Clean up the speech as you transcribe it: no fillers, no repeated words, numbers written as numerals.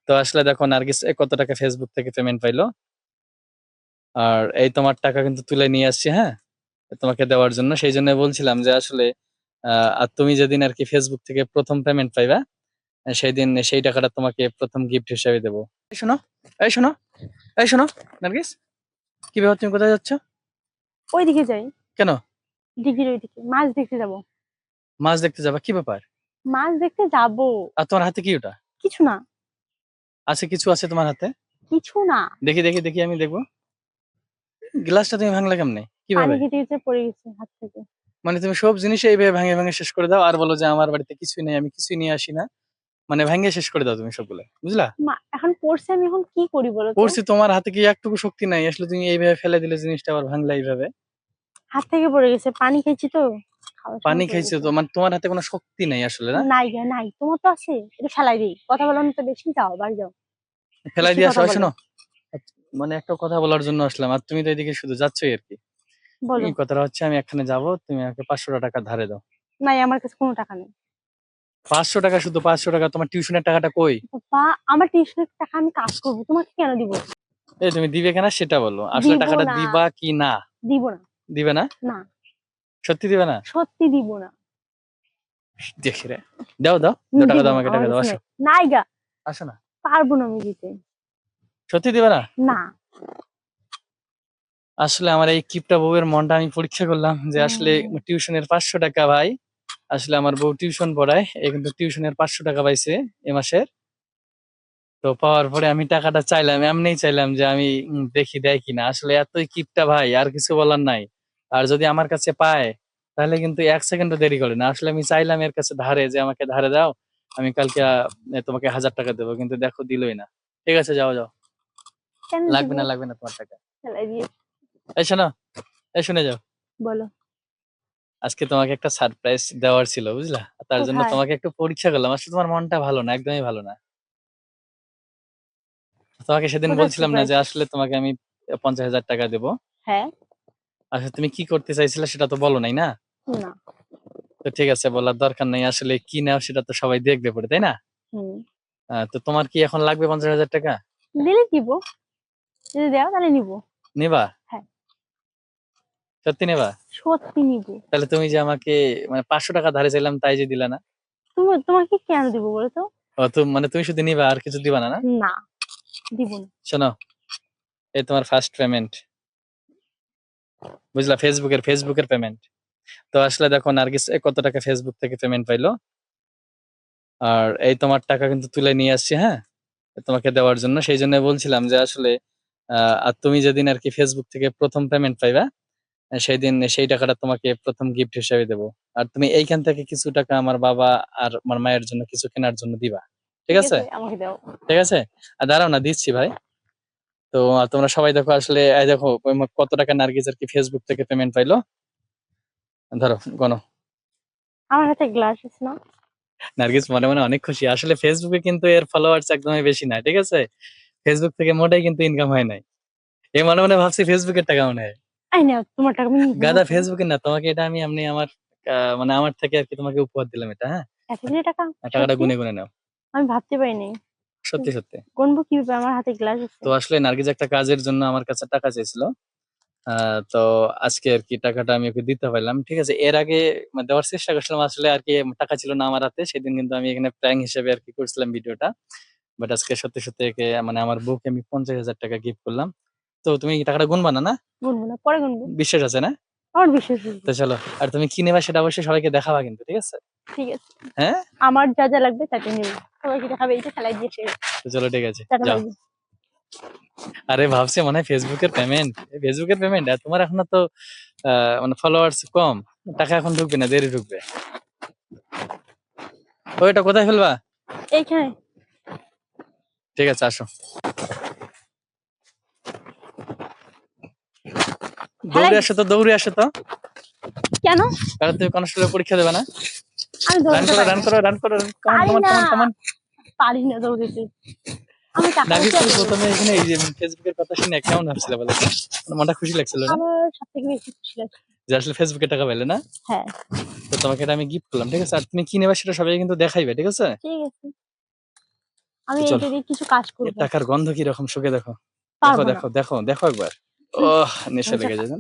তো আসলে দেখো নার্গিস কত টাকা ফেসবুক থেকে পেমেন্ট পাইলো। আর এই তোমার টাকা কিন্তু তুলে নিয়ে আসছি, হ্যাঁ, তোমাকে দেওয়ার জন্য। সেই জন্য বলছিলাম যে আসলে আর তুমি যেদিন আর কি ফেসবুক থেকে প্রথম পেমেন্ট পাইবা, সেই দিন সেই টাকাটা তোমাকে প্রথম গিফট হিসেবে দেবো। এই শোনো, এই শোনো, এই শোনো নার্গিস, কি ব্যাপার, তুমি কোথায় যাচ্ছ? ওইদিকে যাই। কেন? দিঘির ওইদিকে মাছ দেখতে যাব। মাছ দেখতে যাবা? কি ব্যাপার? মাছ দেখতে যাব। আর তোমার হাতে কি ওটা? কিছু না। আছে, কিছু আছে তোমার হাতে? কিছু না। দেখি দেখি দেখি, আমি দেখবো। গ্লাসটা তুমি ভাঙলে কেমনে, পানি কিভাবে? খেতে খেতে পড়ে গেছে হাত থেকে। মানে তুমি সব জিনিস এইভাবে ভাঙে ভাঙে শেষ করে দাও আর বলো যে আমার বাড়িতে কিছুই নেই, আমি কিছুই নিয়ে আসি না। মানে ভাঙে শেষ করে দাও তুমি সবগুলো, বুঝলা? এখন পড়ছে, আমি এখন কি করি বলো তো? পড়ছি, তোমার হাতে কি একটুকু শক্তি নাই? আসলে তুমি এইভাবে ফেলে দিলে জিনিসটা আবার ভাঙলা এইভাবে। হাত থেকে পড়ে গেছে, পানি খেয়েছি তো, খাওয়ার পানি সময় পড়ে খাইছো গেছে। তো, মানে তোমার হাতে কোনো শক্তি নাই আসলে, না? নাই গা নাই, তোমার তো আছে, এটা ফেলাই দিই। কথা বলো না তো বেশি, যাও বাড়ি যাও। ফেলাই বেশি দিয়ে আসো। কথা ওই বলো। শোনো, মানে একটা কথা বলার জন্য আসলাম, আর তুমি তো এদিকে শুধু যাচ্ছই আর কি। বলো। এই কথাটা হচ্ছে, আমি এখানে যাব, তুমি আমাকে 500 টাকা ধারে দাও। নাই, আমার কাছে কোনো টাকা নেই। 500 টাকা? শুধু 500 টাকা? তোমার টিউশনের টাকাটা কই? বাবা, আমার টিউশনের টাকা আমি কাজ করবো, তোমাকে কেন দিব? এই তুমি দিবে কিনা সেটা বলো, আসলে দিব টাকাটা না। দিবা কি না? দিব না। দিবে না? না। সত্যি দিবে না? সত্যি দিব না। দেখি রে, দাও দাও দাও, টাকা দিব দাও, না, আমাকে আমার টাকা দাও, কাছে আসো। নেই। নাই গা। আসো না। পারবো না আমি দিতে। সত্যি দিবে না? না। আসলে আমার এই কিপটা বউয়ের মনটা আমি পরীক্ষা করলাম যে আসলে উম, টিউশনের 500 টাকা ভাই, আসলে আমার বউ টিউশন পড়ায়, এই কিন্তু টিউশনের 500 টাকা পাইছে এ মাসের। তো পাওয়ার পরে আমি টাকাটা চাইলাম, এমনিই চাইলাম যে আমি দেখি দেয় কিনা। আসলে এতই কিপটা ভাই, আর কিছু বলার নাই। আর যদি আমার কাছে পায়, তাহলে কিন্তু 1 সেকেন্ডও দেরি করে না। আসলে আমি চাইলাম এর কাছে ধারে, যে আমাকে ধারে দাও, আমি কালকে তোমাকে 1000 টাকা দেবো, কিন্তু দেখো দিলই না। ঠিক আছে, যাও যাও, কেন দিব? লাগবে না লাগবে না তোমার টাকা। ফেলাই দিয়ে। এই শোনো, এই শুনে যাও, বলো। আজকে তোমাকে একটা সারপ্রাইজ দেওয়ার ছিল, বুঝলা? তার জন্য কোথায়? তোমাকে একটু পরীক্ষা করলাম। আসলে তোমার মনটা ভালো না, একদমই ভালো না। তোমাকে সেদিন কোথায় বলছিলাম না সারপ্রাইজ? যে আসলে তোমাকে আমি 50,000 টাকা দেবো? হ্যাঁ। আসলে তুমি কি করতে চাইছিলে সেটা তো বলো নাই, না? না। তো ঠিক আছে, বলার দরকার নাই। আসলে কি নাও সেটা তো সবাই দেখবে পরে, তাই না? হুম। তো তোমার কি এখন লাগবে 50,000 টাকা? দিলে দিব। যদি দেও তাহলে নিব। নেবা? হ্যাঁ। সত্যি নেবা? সত্যি নিব। তাহলে তুমি যে আমাকে মানে 500 টাকা ধারে চাইলাম, তাই যে দিলা না? তোমাকে কেন দিব বলো তো? মানে তুমি শুধু নিবা, আর কিছু দিবা না, না? না, দিব না। শোনো, এই তোমার ফার্স্ট পেমেন্ট, বুঝলা? ফেসবুকের পেমেন্ট। তো আসলে দেখো নার্গিস কত টাকা ফেসবুক থেকে পেমেন্ট পাইলো। আর এই তোমার টাকা কিন্তু তুলে নিয়ে আসছি, হ্যাঁ, তোমাকে দেওয়ার জন্য। সেই জন্য বলছিলাম যে আসলে আর তুমি যেদিন আর কি ফেসবুক থেকে প্রথম পেমেন্ট পাইবা, সেই দিন সেই টাকাটা তোমাকে প্রথম গিফট হিসেবে দেবো। আর তুমি এইখান থেকে কিছু টাকা আমার বাবা আর আমার মায়ের জন্য কিছু কেনার জন্য দিবা। ঠিক ঠিক আছে? আছে, আমাকে দাও। ঠিক আছে, আর দাঁড়াও না, দিচ্ছি ভাই। তো তোমরা সবাই দেখো, আসলে এই দেখো কত টাকা নার্গিস আর কি ফেসবুক থেকে পেমেন্ট পাইলো। ধরো, গণ। আমার হাতে গ্লাস আছে না? নার্গিস মনে মনে অনেক খুশি। আসলে ফেসবুকে কিন্তু এর ফলোয়ার্স একদমই বেশি না, ঠিক আছে? ফেসবুক থেকে মোটেই কিন্তু ইনকাম হয় নাই। এ মনে মনে ভাবছি ফেসবুকের টাকা মনে হয়। আই নাও, তোমার টাকা আমি নিব না গাদা, তো। ফেসবুকের না, তোমাকে এটা আমি এমনি আমার মানে আমার থেকে আর কি তোমাকে উপহার দিলাম এটা, হ্যাঁ। এতগুলো টাকা? টাকাটা সত্যি? গুনে গুনে নাও। আমি ভাবতে পারিনি। সত্যি সত্যি। গুনবো কিভাবে, আমার হাতে গ্লাস আছে? তো আসলে নার্গিস একটা কাজের জন্য আমার কাছে টাকা চাইছিল। তো আজকে আর কি টাকাটা আমি ওকে দিতে পারলাম, ঠিক আছে। এর আগে মানে দেওয়ার চেষ্টা করছিলাম, আসলে আর কি টাকা ছিল না আমার হাতে সেদিন, কিন্তু আমি এখানে প্র্যাঙ্ক হিসেবে আর কি করছিলাম ভিডিওটা। বাট আজকে সত্যি সত্যি একে মানে আমার বউকে আমি 50,000 টাকা গিফট করলাম। তো তুমি কি টাকাটা গুনবা না, না? গুনবো না, পরে গুনবো। বিশ্বাস আছে না? আমার বিশ্বাস আছে। তো চলো, আর তুমি কি নেবা সেটা অবশ্যই সবাইকে দেখাবা কিন্তু, ঠিক আছে? ঠিক আছে। হ্যাঁ। আমার যা যা লাগবে তাকে নিবো। সবাইকে দেখাবে, এই যে ফেলাই দিয়েছে। তো চলো, ঠিক আছে, টাটা যাও। বাই। আরে ভাবছি মনে হয় ফেসবুকের পেমেন্ট, আর তোমার এখনো তো মানে ফলোয়ার্স কম, টাকা এখন ঢুকবে না, দেরি ঢুকবে। ওইটা কোথায় ফেলবা? এইখানে। ঠিক আছে, আসো। ফেলাই। দৌড়ে আসো তো। কেন? কারণ তুমি কনস্টেবলের পরীক্ষা দেবে না? আমি রান দৌড়াতে করো, পারি রান না। করো, রান করো, কামান পারি কামান না। কামান কামান। পারি না দৌড়াতে। আমি টাকা নার্গিস, দিতে তুমি পারবো। প্রথমে এখানে এই যে ফেসবুকের কথা শুনে কেমন ভাবছিলে বলো তো? মানে মনটা খুশি লাগছিল না? আমার সব থেকে বেশি খুশি লাগছে। যে আসলে ফেসবুকে টাকা পাইলে না? হ্যাঁ। তো তোমাকে এটা আমি গিফট করলাম, ঠিক আছে। আর তুমি কি নেবা সেটা সবাই কিন্তু দেখাইবে, ঠিক আছে? ঠিক আছে। আমি চলো। এটা দিয়ে কিছু কাজ এ করবো। টাকার গন্ধ কিরকম সুখে দেখো দেখো পারবো না। দেখো দেখো দেখো একবার ও নেশা লেগে যায় না